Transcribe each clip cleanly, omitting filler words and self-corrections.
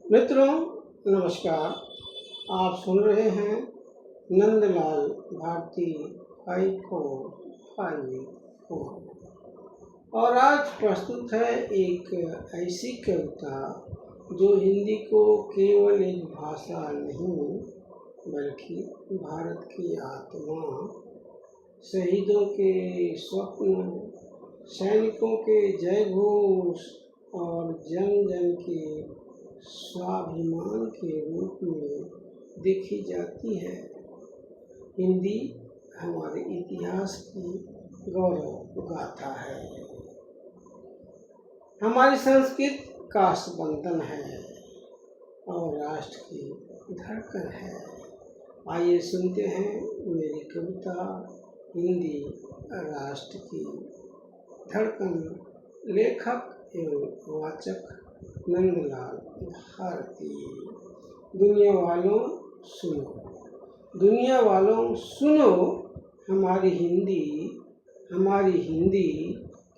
मित्रों नमस्कार। आप सुन रहे हैं नंदलाल भारती 545 और आज प्रस्तुत है एक ऐसी कविता जो हिंदी को केवल एक भाषा नहीं बल्कि भारत की आत्मा, शहीदों के स्वप्न, सैनिकों के जयघोष और जन जन के स्वाभिमान के रूप में देखी जाती है। हिंदी हमारे इतिहास की गौरव गाथा है, हमारी संस्कृति का स्पंदन है और राष्ट्र की धड़कन है। आइए सुनते हैं मेरी कविता हिंदी राष्ट्र की धड़कन। लेखक एवं वाचक नंदलाल भारती। दुनिया वालों सुनो, हमारी हिंदी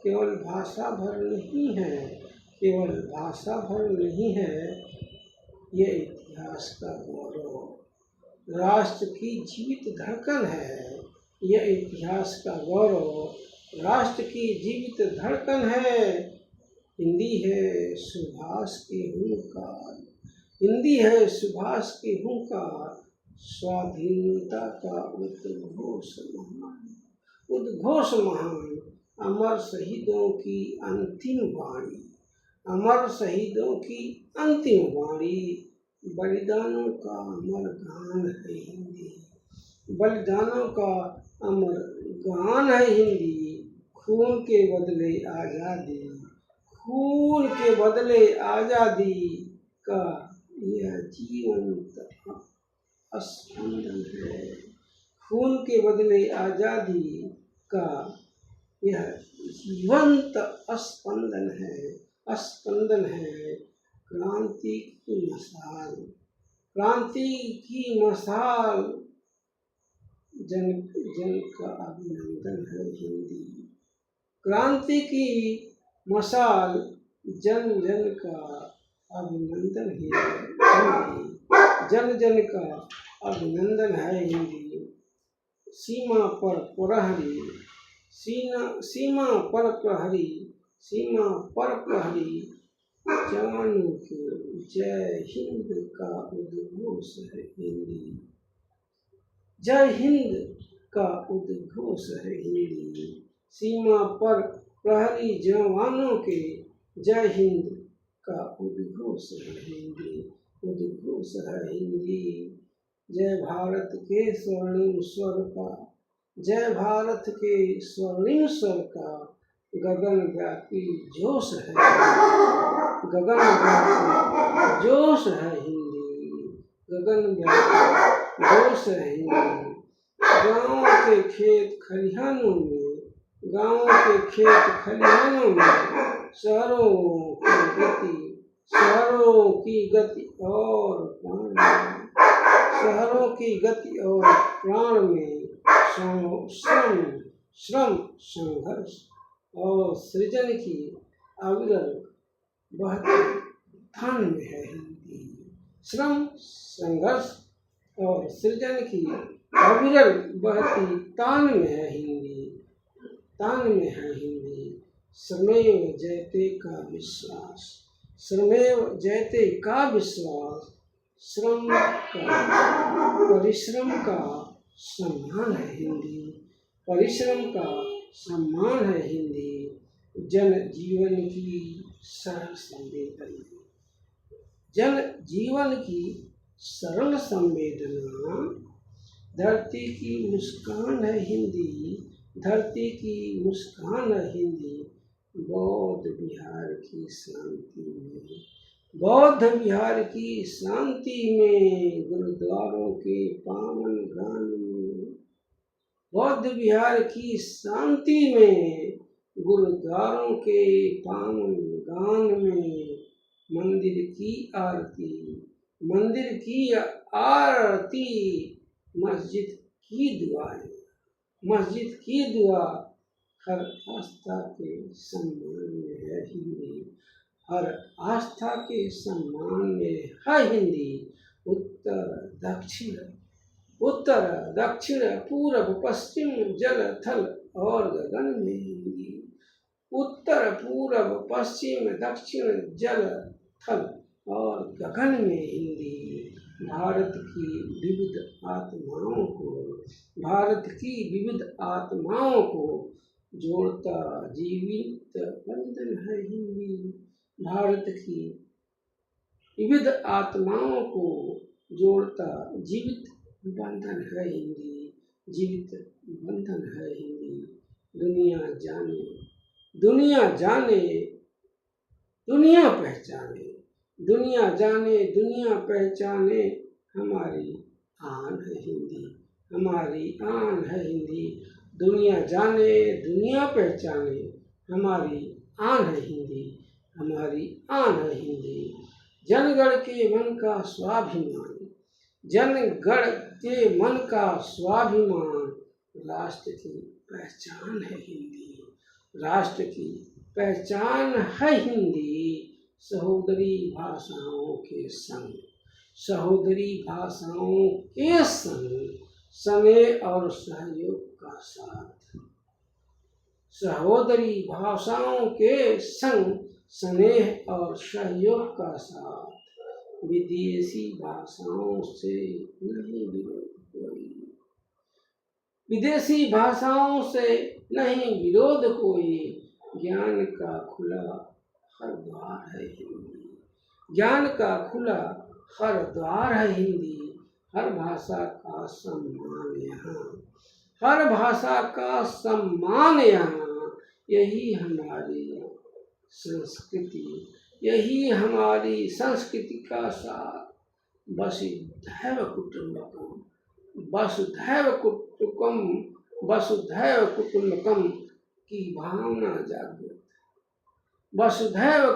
केवल भाषा भर नहीं है, ये इतिहास का गौरव, राष्ट्र की जीवित धड़कन है। यह इतिहास का गौरव, राष्ट्र की जीवित धड़कन है। हिंदी है सुभाष के हुंकार, स्वाधीनता का उद्घोष महान, अमर शहीदों की अंतिम वाणी, बलिदानों का अमर गान है हिंदी। खून के बदले आजादी का यह जीवंत स्पंदन है। क्रांति की मशाल, जन जन का अभिनंदन है हिंदी। क्रांति की मशाल, जन जन का अभिनंदन है हिंदी। जन जन का अभिनंदन है हिंदी। सीमा पर प्रहरी, जवानों के जय हिंद का उद्घोष है हिंदी। जय हिंद का उद्घोष है हिंदी। सीमा पर प्रहरी जवानों के जय हिंद का उद्घोष है हिंदी। जय भारत के स्वर्णिम स्वर का गगनव्यापी जोश है हिंदी। गाँव के खेत खलिहानों में शहरों की गति और प्राण में श्रम संघर्ष और सृजन की अविरल बहती तान में है हिंदी। श्रम संघर्ष और सृजन की अविरल बहती तान में है हिंदी। श्रमेव जयते का विश्वास, परिश्रम का सम्मान है हिंदी। जन जीवन की सरल संवेदना, धरती की मुस्कान है हिंदी। बौद्ध विहार की शांति में, गुरुद्वारों के पावन गान में, मंदिर की आरती, मस्जिद की दुआ हर आस्था के सम्मान में है हिंदी। हर आस्था के सम्मान में है हिंदी। उत्तर दक्षिण पूरब पश्चिम जल थल और गगन में हिंदी। उत्तर पूरब पश्चिम दक्षिण जल थल और गगन में हिंदी। भारत की विविध आत्माओं को जोड़ता जीवित बंधन है हिंदी। भारत की विविध आत्माओं को जोड़ता जीवित बंधन है हिंदी। दुनिया पहचाने हमारी आन है हिंदी। दुनिया पहचाने हमारी आन है हिंदी। जनगण के मन का स्वाभिमान राष्ट्र की पहचान है हिंदी। सहोदरी भाषाओं के संग स्नेह और सहयोग का साथ। सहोदरी भाषाओं के संग स्नेह और सहयोग का साथ। विदेशी भाषाओं से नहीं विरोध कोई। ज्ञान का खुला हर द्वार है हिंदी। हर भाषा का सम्मान यहाँ। यही हमारी संस्कृति का सार। वसुधैव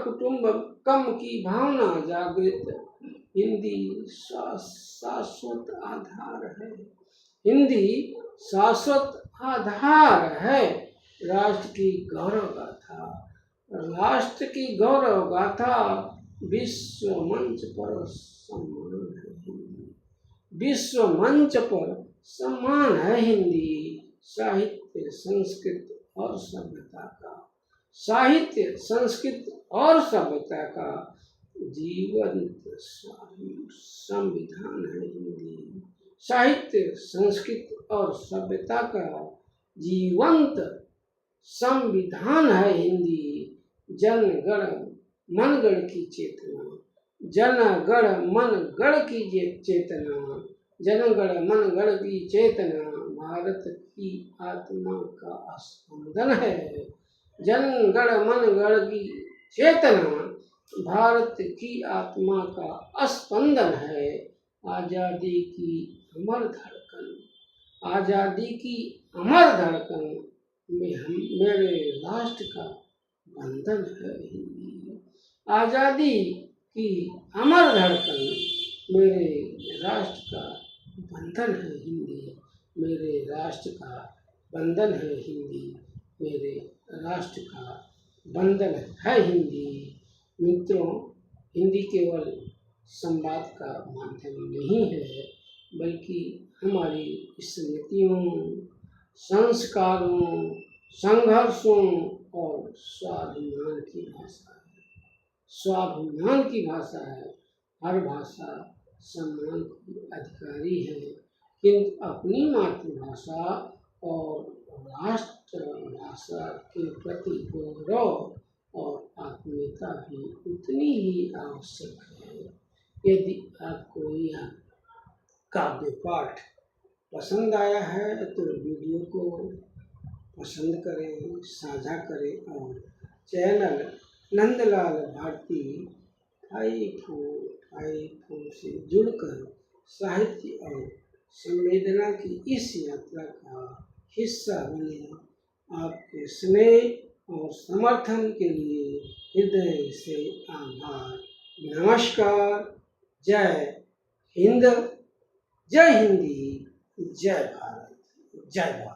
कुटुंबकम की भावना जागृत। हिंदी शाश्वत आधार है। राष्ट्र की गौरव गाथा विश्व मंच पर सम्मान है हिंदी। साहित्य संस्कृत और सभ्यता का जीवंत संविधान है हिंदी। साहित्य संस्कृत और सभ्यता का जीवंत संविधान है हिंदी। जनगण मनगढ़ की चेतना भारत की आत्मा का स्पंदन है। जनगण मनगढ़ की चेतना भारत की आत्मा का स्पंदन है। आजादी की अमर धड़कन में मेरे राष्ट्र का बंधन है हिंदी। आजादी की अमर धड़कन मेरे राष्ट्र का बंधन है हिंदी। मेरे राष्ट्र का बंधन है हिंदी। मित्रों, हिंदी केवल संवाद का माध्यम नहीं है, बल्कि हमारी स्मृतियों, संस्कारों, संघर्षों और स्वाभिमान की भाषा है। हर भाषा सम्मान की अधिकारी है, किंतु अपनी मातृभाषा और राष्ट्रभाषा के प्रति गौरव और आत्मीयता भी उतनी ही आवश्यक है। यदि आपको यह काव्य पाठ पसंद आया है तो वीडियो को पसंद करें, साझा करें और चैनल नंदलाल भारती 544 से जुड़कर साहित्य और संवेदना की इस यात्रा का हिस्सा बने। आपके स्नेह और समर्थन के लिए हृदय से आभार। नमस्कार। जय हिंद, जय हिंदी, जय भारत, जय भारत।